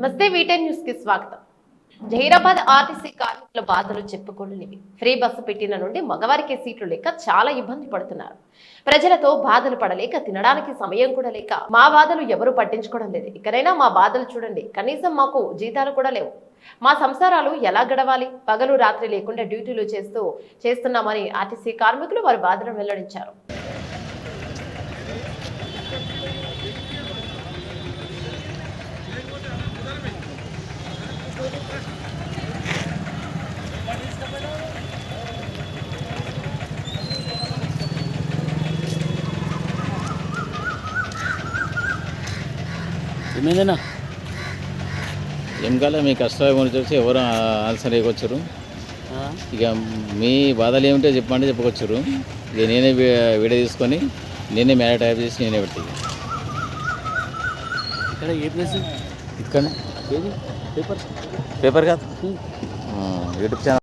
నమస్తే వీటెన్ న్యూస్ కి స్వాగతం. జహీరాబాద్ ఆర్టీసీ కార్మికుల బాధలు చెప్పుకోలేనివి. ఫ్రీ బస్సు పెట్టిన నుండి మగవారికి సీట్లు లేక చాలా ఇబ్బంది పడుతున్నారు. ప్రజలతో బాధలు పడలేక తినడానికి సమయం కూడా లేక మా బాధలు ఎవరు పట్టించుకోవడం లేదు. ఇకనైనా మా బాధలు చూడండి, కనీసం మాకు జీతాలు కూడా లేవు. మా సంసారాలు ఎలా గడవాలి? పగలు రాత్రి లేకుండా డ్యూటీలు చేస్తున్నామని ఆర్టీసీ కార్మికులు వారి బాధలను వెల్లడించారు. ఏమైందన్నా ఏం కాలే మీ కష్టాలు గురించి వచ్చి ఎవరు ఆన్సర్ ఇవ్వచ్చారు. ఇక మీ బాధలు ఏమిటో చెప్పమంటే చెప్పుకొచ్చారు. ఇక నేనే వీడియో తీసుకొని నేనే మ్యారేజ్ టైప్ చేసి నేనే పెట్టి ఇక్కడ ఏ ప్లేస్ ఇక్కడ పేపర్ కాదు యూట్యూబ్ ఛానల్.